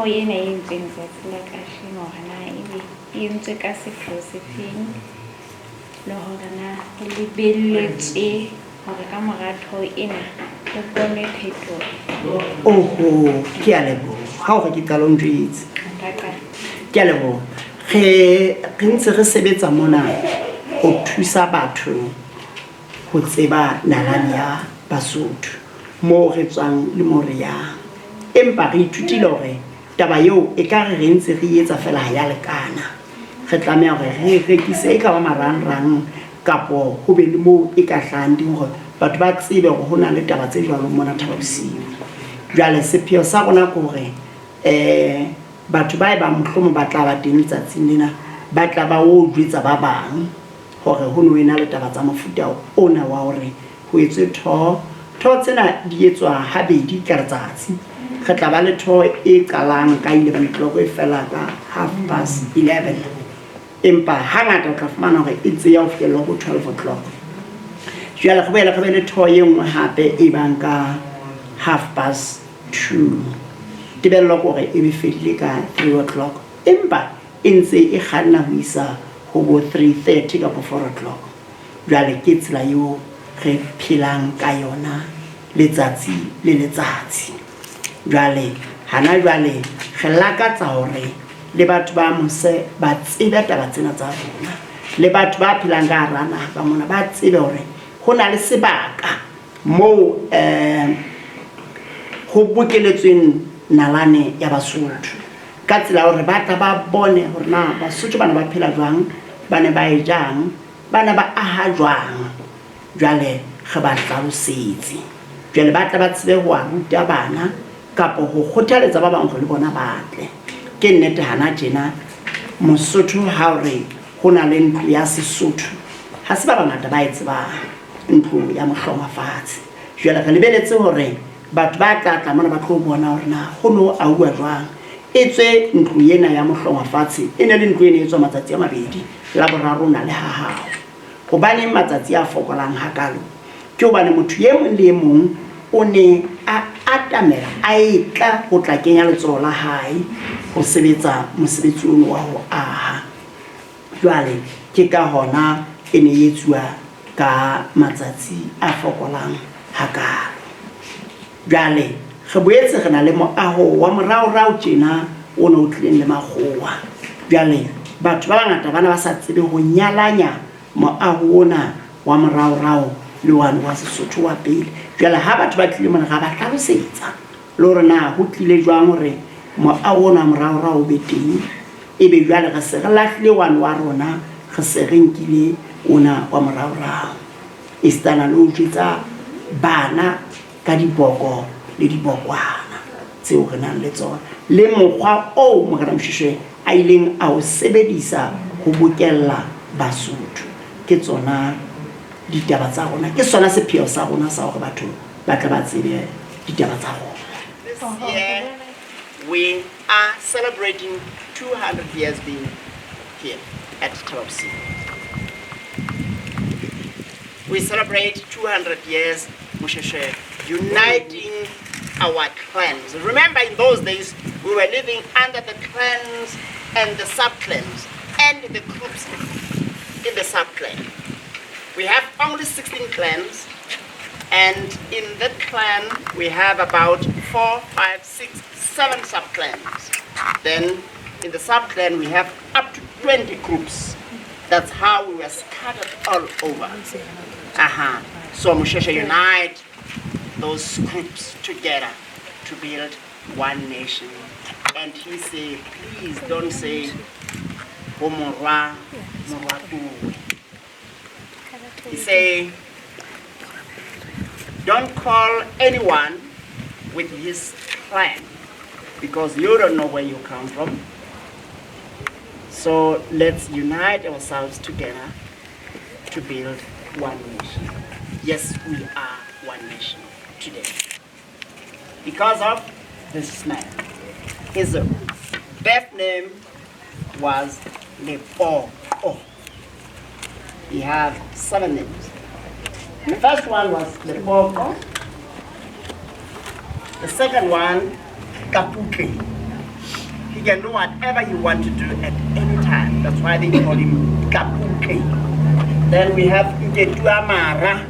How you name things that's like a shimona, you took us a crucifix, Lohana, Libility, or a camarade who in the bonnet. Oh, cannibals. How are you calling trees? Cannibal. Rinse recebets a mona or Tusa Battery, who seba Narania, Basotho, more Retsang Limoria. Empari tutilore, Tabayo, a car rinse a fella yalecana. Retlamere, rekise ka marang kapo ho be le mo e ka hlanding hore batho ba tsebe hore ho na le taba tse jwalo mona Thaba Bosiu. Jwale sepheo sa rona ke hore batho ba e ba mohlomong ba tla ba teng tsatsing lena ba tla ba o jwetsa ba bang hore ho no ena le taba tsa mofuta ona wa hore ho etswe tho tsena di etswa habedi ka letsatsi. Re tla ba le tho e qalang ka 11 o'clock e fela ka 11:30. Empa hangata o tla fumana hore e tseya ho fihlela ho 12 o'clock. Jwale go boela go be le tho e nngwe hape e bang ka 2:30. Tebello ke hore e be fedile ka 3 o'clock. Empa e ntse e kganna ho isa ho bo 3:30 ka 4 o'clock. Jwale ke tsela eo re phelang ka yona letsatsi le letsatsi. Jwale hana jwale re lakatsa hore le batho ba mose ba tsebe taba tsena tsa rona, le batho ba phelang ka hara naha ba mona ba tsebe hore ho na le sebaka moo ho bokeletsweng nalane ya Basotho ka tsela hore ba tla ba bone hore na Basotho bana ba phela jwang, ba ne ba e jang, ba ne ba aha jwang. Jwale re ba hlalosetse, jwale ba tla ba tsebe ho ruta bana kapo ho kgothaletsa ba bang hore le bona ba tle. Ke nnete hana tjena Mosotho ha re ho na le ntlo ya Sesotho ha se ba bangata ba e tsebang ntlo ya Mohlongwafatshe. Jwale re lebeletse hore batho ba tla mona ba tlo bona hore na ho no auwa jwang. E tswe ntlo ena ya Mohlongwafatshe e ne le ntlo ena e tswa matsatsi a mabedi la boraro na le ha hao. Hobane matsatsi a fokolang hakalo ke hobane motho ye mong le mong o ne a atamela a etla ho tla kenya letsoho la hae ho sebetsa mosebetsi ono wa ho aha. Jwale ke ka hona e ne etsuwa ka matsatsi a fokolang hakalo. Jwale re boetse re na le moaho wa moraorao tjena o ne o tlileng le makgowa. Jwale batho ba bangata bana ba sa tsebe ho nyalanya moaho ona wa moraorao le wane wa Sesotho wa pele. Jwale ha batho ba tlile mona ga ba hlalosetsa le hore na ho tlile jwang hore moaho ona moraorao o be teng. Ebe jwale re se re lahlile wane wa rona re se re nkile ona wa moraorao. E stana le ho jwetsa bana ka diboko le dibokwana tseo re nang le tsona le mokgwa o Morena Moshoeshoe a ileng a o sebedisa ho bokella Basotho. Ke tsona ditaba tsa rona, ke sona sepheo sa rona sa hore batho ba tla ba tsebe ditaba tsa rona. This year we are celebrating 200 years being here at Thaba Bosiu. We celebrate 200 years Moshoeshoe uniting our clans. Remember, in those days we were living under the clans and the sub-clans and the groups in the sub-clan. We have only 16 clans, and in that clan we have about 4, 5, 6, 7 sub-clans. Then in the sub-clan we have up to 20 groups. That's how we were scattered all over. So Moshoeshoe unite those groups together to build one nation. And he said, please don't say Homorwa Morwatu. He say, don't call anyone with his clan because you don't know where you come from. So let's unite ourselves together to build one nation. Yes, we are one nation today because of this man. His birth name was Lepo. He had 7 names. The first one was Lepo. The second one, Kapuke. he can do whatever he wants to do at any time. That's why they call him Kapuke. Then we have Nketuamara.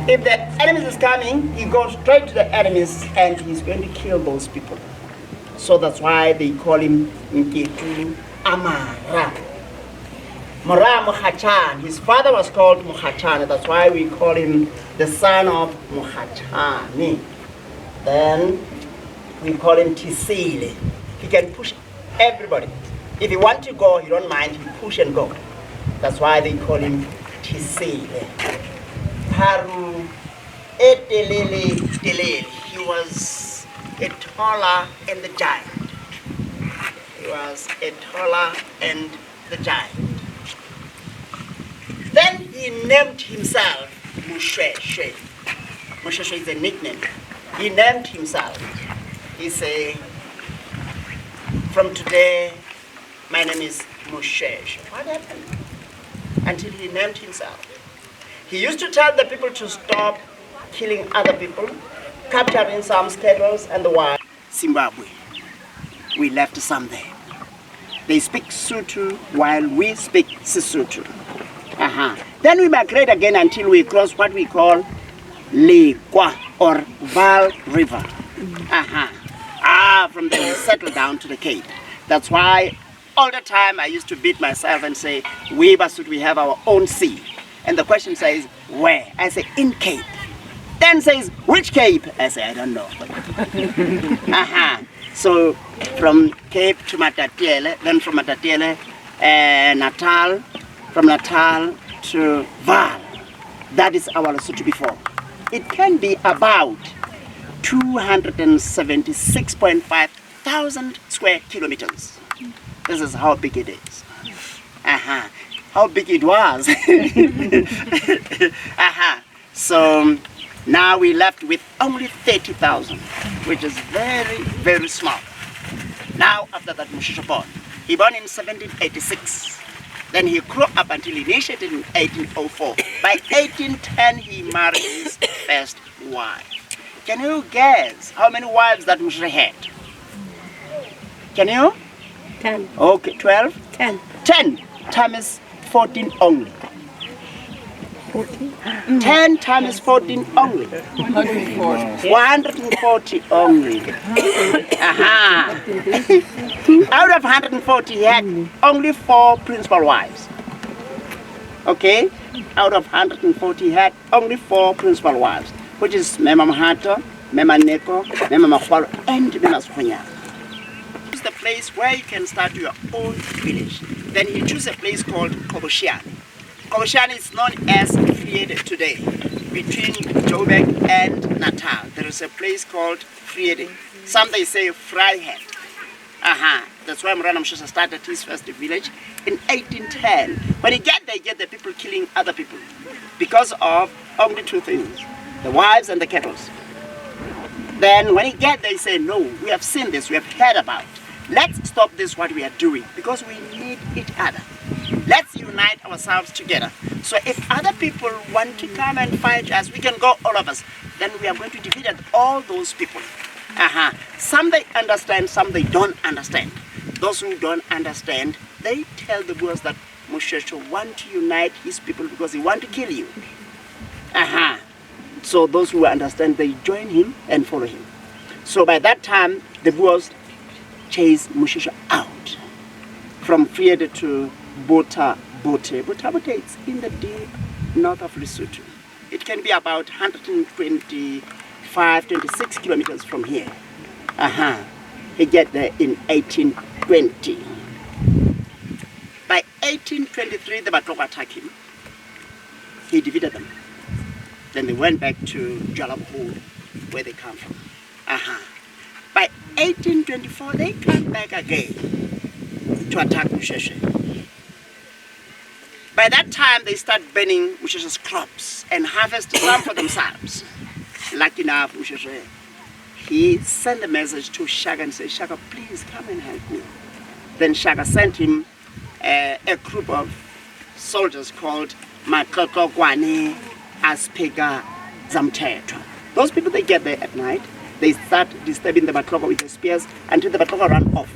If the enemy is coming, he goes straight to the enemies and he's going to kill those people. So that's why they call him Nketuamara. Mora Mukhachan, his father was called Mukhachan, that's why we call him the son of Mukhachani. Then we call him Tisile. He can push everybody. If he wants to go, he don't mind, he push and go. That's why they call him Tisile. Haru Etelele Telele. He was a taller and the giant. He was a taller and the giant. Then he named himself Moshoeshoe. Moshoeshoe is a nickname. He named himself. He said, from today, my name is Moshoeshoe. What happened? Until he named himself. He used to tell the people to stop killing other people, capturing some cattle and the wild. Zimbabwe, we left some there. They speak Sotho while we speak Sesotho. Then we migrate again until we cross what we call Lekwa or Val River. From there we settle down to the Cape. That's why all the time I used to beat myself and say, we Basotho, we have our own sea. And the question says, where? I say, in Cape. Then says, which Cape? I say, I don't know. So from Cape to Matatiele, then from Matatiele, Natal, from Natal to Val. That is our Lesotho before. It can be about 276.5 thousand square kilometers. This is how big it is. How big it was. So now we left with only 30,000, which is very, very small. Now after that, Moshoeshoe born. He born in 1786. Then he grew up until he initiated in 1804. By 1810, he married his first wife. Can you guess how many wives that Moshoeshoe had? Can you? 10. Okay, 12? 10. 10 times 14 only. 14? 10 times 14 only. 140. 140 only. Out of 140, he had only 4 principal wives. Okay? Out of 140, he had only 4 principal wives, which is Mema Mahato, Mema Neko, Mema Makwalo, and Mema Shunya. Choose the place where you can start your own village. Then he chose a place called Koboshiani. Koboshiani is known as Friede today. Between Joburg and Natal, there is a place called Friede. Some they say Vryheid. That's why Morana Moshoeshoe started his first village in 1810. When he get the people killing other people because of only 2 things: the wives and the cattle. Then when he get there, he say, no, we have seen this, we have heard about. Let's stop this what we are doing because we need each other. Let's unite ourselves together. So if other people want to come and fight us, we can go all of us. Then we are going to defeat all those people. Some they understand, some they don't understand. Those who don't understand, they tell the boys that Moshoeshoe want to unite his people because he want to kill you. So those who understand, they join him and follow him. So by that time, the boys chased Moshoeshoe out from Friede to Bota Bote. Bota Bote is in the deep north of Lesotho. It can be about 125, 26 kilometers from here. He get there in 1820. By 1823, the Batoko attacked him. He defeated them. Then they went back to Jalabhu, where they come from. By 1824, they come back again to attack Moshoeshoe. By that time, they start burning Moshoeshoe's crops and harvest some for themselves. Lucky enough, Moshoeshoe, he sent a message to Shaka and said, Shaka, please come and help me. Then Shaka sent him a group of soldiers called Matlotogwane Aspega Zamtetwa. Those people, they get there at night. They start disturbing the Batloko with the spears until the Batloko run off.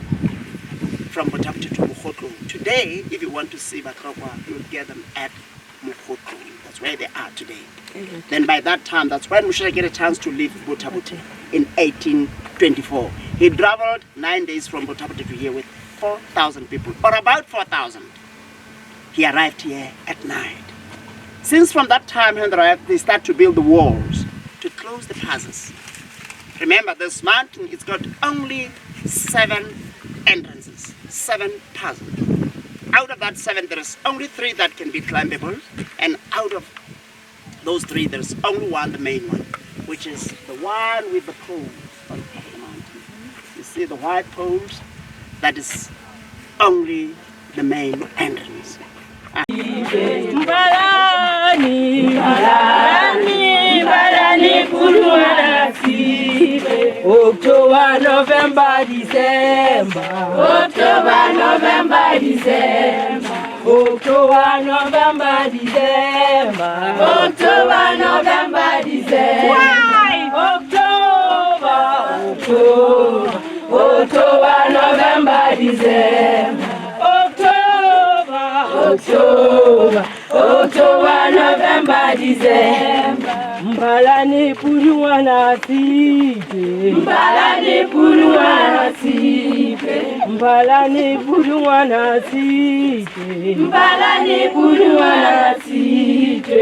from Botapoti to Mokgotlo. Today, if you want to see Batlokwa, you'll get them at Mokgotlo. That's where they are today. Then by that time, that's when Moshoeshoe get a chance to leave Botapoti in 1824. He traveled 9 days from Botapoti to here with 4,000 people, or about 4,000. He arrived here at night. Since from that time when they arrived, they start to build the walls to close the passes. Remember, this mountain, it's got only 7 entrances, 7 passes. Out of that 7, there is only 3 that can be climbable, and out of those 3, there's only one, the main one, which is the one with the poles on top of the mountain. You see the white poles? That is only the main entrance. October, November, December. October, November, December. October, November, December. October, November, December. Why? October, November, December. October, November, December. Mbalani puruana sipe. Mbalani puruana sipe. Mbalani puruana sipe. Mbalani puruana sipe.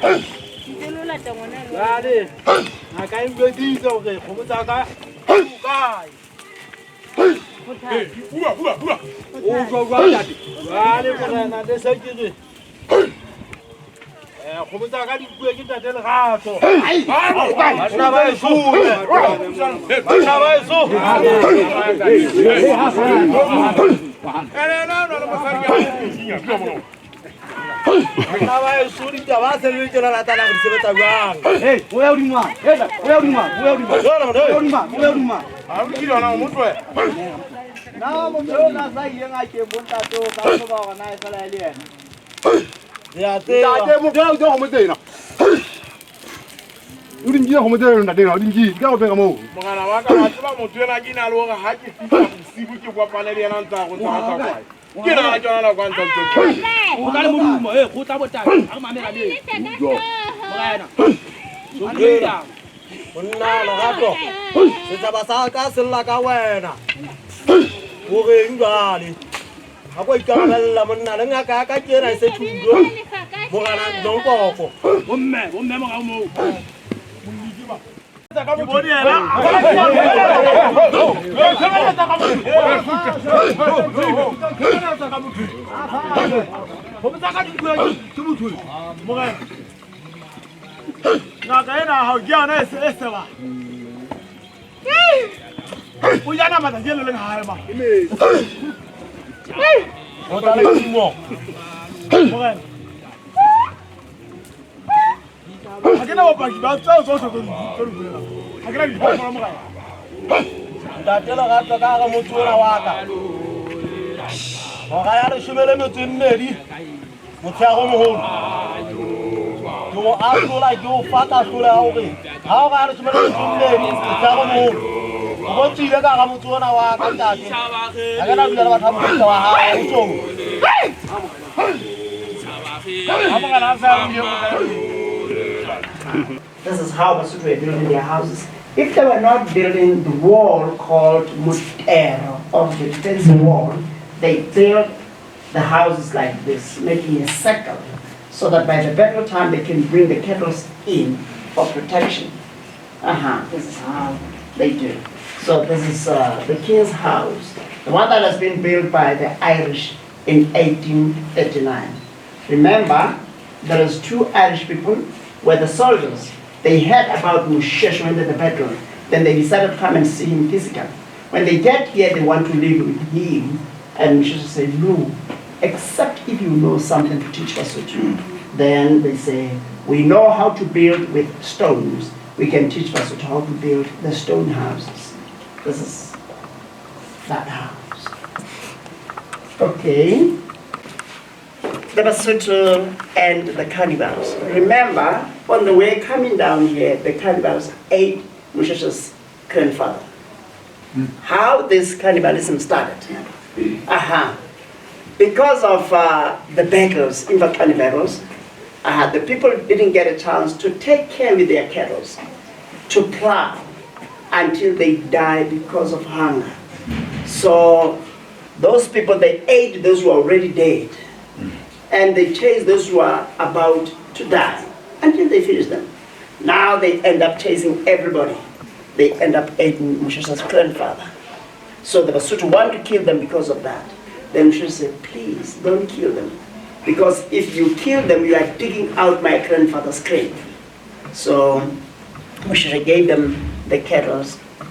Hey! I can't go these over there. Homotaka. Guy. Oh, go right. They say, Homotaka is breaking that little heart. This is how Basotho were building their houses. If they were not building the wall called mutero, or the defensive wall, they built the houses like this, making a circle, so that by the battle time they can bring the cattle in for protection. This is how they do. So this is the king's house, the one that has been built by the Irish in 1839. Remember, there is 2 Irish people were the soldiers. They heard about Moshoeshoe when they the battle. Then they decided to come and see him physically. When they get here, they want to live with him. And Moshoeshoe said, no, except if you know something to teach Basotho. Then they say, we know how to build with stones. We can teach Basotho how to build the stone houses. This is that house. Okay. The Basotho and the cannibals. Remember, on the way coming down here, the cannibals ate Moshoeshoe's grandfather. How this cannibalism started? Because of the beggars, in the cannibals, the people didn't get a chance to take care of their cattle, to plow until they died because of hunger. So those people, they ate those who were already dead. And they chased those who are about to die until they finish them. Now they end up chasing everybody. They end up eating Moshoeshoe's grandfather. So the Basotho want to kill them because of that. Then Moshoeshoe said, please don't kill them. Because if you kill them, you are digging out my grandfather's grave. So Moshoeshoe gave them the cattle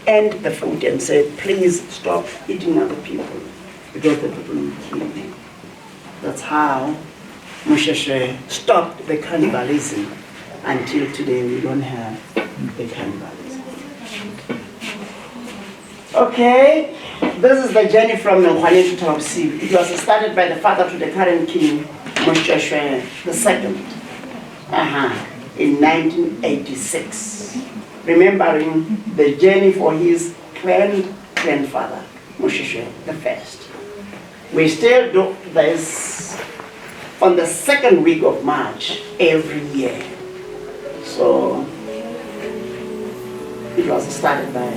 and the food and said, please stop eating other people because the people will kill me. That's how Moshoeshoe stopped the cannibalism. Until today, we don't have the cannibalism. Okay, this is the journey from Mokgwaneng to Thaba Bosiu. It was started by the father to the current king, Moshoeshoe II, in 1986. Remembering the journey for his grandfather, Moshoeshoe I. We still do this on the 2nd week of March every year. So it was started by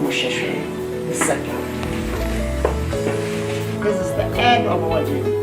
Moshoeshoe II. This is the end of our journey.